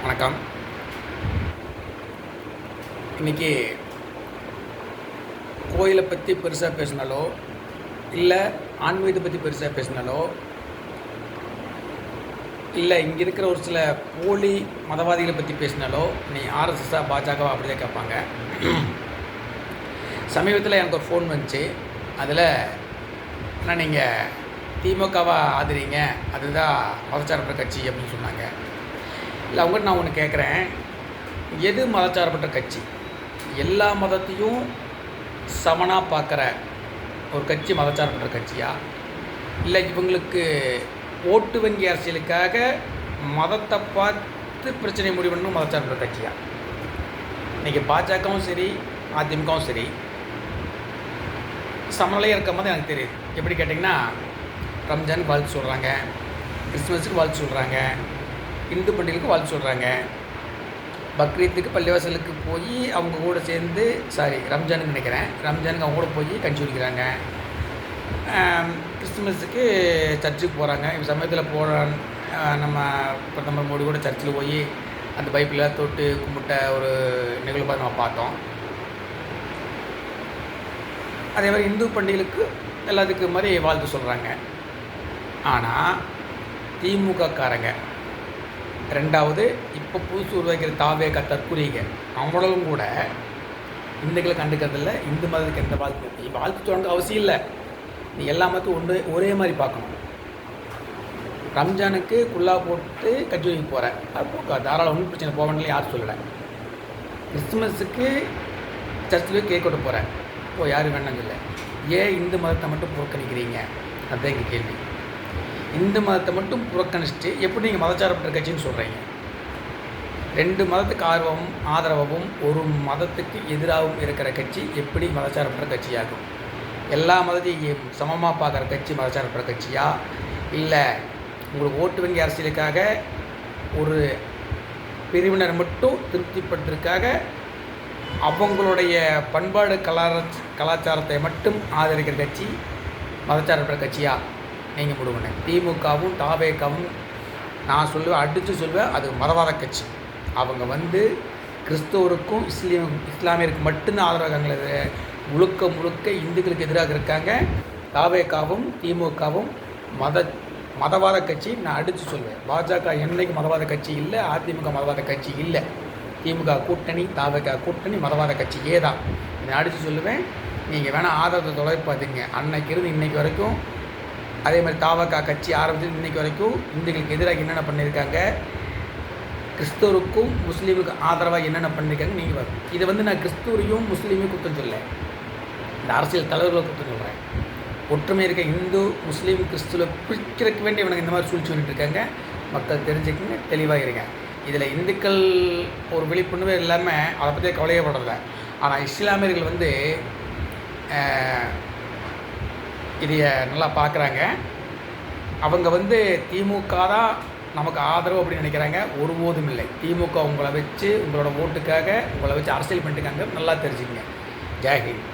வணக்கம். இன்றைக்கி கோயிலை பற்றி பெருசாக பேசினாலோ இல்லை ஆன்மீகத்தை பற்றி பெருசாக பேசினாலோ இல்லை இங்கே இருக்கிற ஒரு சில போலி மதவாதிகளை பற்றி பேசினாலோ நீ ஆர்எஸ்எஸ்ஸாக பாஜகவா அப்படி தான் கேட்பாங்க. சமீபத்தில் எனக்கு ஒரு ஃபோன் வந்துச்சு. அதில் என்ன நீங்கள் திமுகவா ஆதரிங்க, அதுதான் மதச்சார்பற்ற கட்சி அப்படின்னு சொன்னாங்க. இல்லை அவங்ககிட்ட நான் ஒன்று கேட்குறேன், எது மதச்சார்பற்ற கட்சி? எல்லா மதத்தையும் சமனாக பார்க்குற ஒரு கட்சி மதச்சார்பற்ற கட்சியா, இல்லை இவங்களுக்கு ஓட்டு வங்கி அரசியலுக்காக மதத்தை பார்த்து பிரச்சனை முடிவு பண்ணணும் மதச்சார்பற்ற கட்சியா? இன்றைக்கி பாஜகவும் சரி அதிமுகவும் சரி சமநிலையாக இருக்கும் போது எனக்கு தெரியுது. எப்படி கேட்டிங்கன்னா, ரம்ஜானுக்கு வாழ்த்து சொல்கிறாங்க, கிறிஸ்துமஸுக்கு வாழ்த்து சொல்கிறாங்க, இந்து பண்டிகைக்கு வாழ்த்து சொல்கிறாங்க, பக்ரீத்துக்கு பள்ளிவாசலுக்கு போய் அவங்க கூட சேர்ந்து ரம்ஜானுக்கு நினைக்கிறேன், ரம்ஜானுக்கு அவங்க கூட போய் கஞ்சி குடிக்கிறாங்க, கிறிஸ்துமஸுக்கு சர்ச்சுக்கு போகிறாங்க. இப்போ சமயத்தில் போகிற நம்ம பிரதமர் மோடி கூட சர்ச்சில் போய் அந்த பைப்பில் தொட்டு கும்பிட்ட ஒரு நிகழ்வு பார்த்து நம்ம பார்த்தோம். அதே மாதிரி இந்து பண்டிகைகளுக்கு எல்லாத்துக்கு மாதிரி வாழ்த்து சொல்கிறாங்க. ஆனால் திமுகக்காரங்க ரெண்டாவது இப்போ புதுசு உருவாக்கிற தாவேக தற்குறிங்க அவங்களும் கூட இந்துக்களை கண்டுக்கிறதில்ல. இந்து மதத்துக்கு எந்த வாழ்த்து வாழ்த்து சொல்லுங்க அவசியம் இல்லை. நீ எல்லா மதத்தும் ஒரே மாதிரி பார்க்கணும். ரம்ஜானுக்கு குல்லா போட்டு கட்சி வைக்க போகிற அப்போ தாராளம் ஒன்றும் பிரச்சனை போவேன்னு யாரும் சொல்லலை. கிறிஸ்துமஸுக்கு சர்ச்சில் கேக் கொண்டு போகிறேன், இப்போ யாரும் வேணும்னு இல்லை. ஏன் இந்து மதத்தை மட்டும் புறக்கணிக்கிறீங்க? அதுதான் எங்கள் கேள்வி. இந்து மதத்தை மட்டும் புறக்கணிச்சுட்டு எப்படி நீங்கள் மதச்சார்பற்ற கட்சின்னு சொல்கிறீங்க? ரெண்டு மதத்துக்கு ஆதரவும் ஒரு மதத்துக்கு எதிராகவும் இருக்கிற கட்சி எப்படி மதச்சார்பற்ற கட்சியாகும்? எல்லா மதத்தையும் சமமாக பார்க்குற கட்சி மதச்சார்பற்ற கட்சியா, இல்லை உங்களுக்கு ஓட்டு வங்கி அரசியலுக்காக ஒரு பிரிவினர் மட்டும் திருப்திப்படுத்துறதுக்காக அவங்களுடைய பண்பாடு கலாச்சாரத்தை மட்டும் ஆதரிக்கிற கட்சி மதச்சார்பற்ற கட்சியா? நீங்கள் முடிவுங்க. திமுகவும் தாவேகவும் நான் அடித்து சொல்லுவேன், அது மதவாத கட்சி. அவங்க கிறிஸ்தவருக்கும் இஸ்லாமியருக்கு மட்டும்தான் ஆதரவாக முழுக்க இந்துக்களுக்கு எதிராக இருக்காங்க. தாவேகவும் திமுகவும் மதவாத கட்சி நான் அடித்து சொல்லுவேன். பாஜக என்னைக்கு மதவாத கட்சி இல்லை, அதிமுக மதவாத கட்சி இல்லை. திமுக கூட்டணி தாவேக கூட்டணி மதவாத கட்சியே தான். நான் அடித்து சொல்லுவேன். நீங்கள் வேணால் ஆதரத்தை தொலைப்பாதீங்க. அன்னைக்கு இருந்து இன்றைக்கு வரைக்கும் அதே மாதிரி தாவக கட்சி ஆரம்பித்து இன்றைக்கு வரைக்கும் இந்துக்களுக்கு எதிராக என்னென்ன பண்ணியிருக்காங்க, கிறிஸ்தவருக்கும் முஸ்லீமுக்கு ஆதரவாக என்னென்ன பண்ணியிருக்காங்க நீங்கள் வரும். இதை நான் கிறிஸ்துவரையும் முஸ்லீமையும் குற்றம் சொல்ல, இந்த அரசியல் தலைவர்களை குற்றம் சொல்கிறேன். ஒற்றுமை இருக்க இந்து முஸ்லீம் கிறிஸ்துவில் பிரிக்கிறதுக்கு வேண்டி இவனுக்கு இந்த மாதிரி சூழ்ச்சி பண்ணிட்டு இருக்காங்க. மக்கள் தெரிஞ்சுக்கங்க, தெளிவாக இருங்க. இதில் இந்துக்கள் ஒரு விழிப்புணர்வே இல்லாமல் அதை பற்றி கவலையே படலை. ஆனால் இஸ்லாமியர்கள் இதைய நல்லா பார்க்குறாங்க. அவங்க திமுக தான் நமக்கு ஆதரவு அப்படின்னு நினைக்கிறாங்க. ஒருபோதும் இல்லை. திமுக உங்களை வச்சு உங்களோட ஓட்டுக்காக உங்களை வச்சு அரசியல் பண்ணிட்டுருக்காங்க. நல்லா தெரிஞ்சுக்கங்க. ஜெய் ஹிந்த்.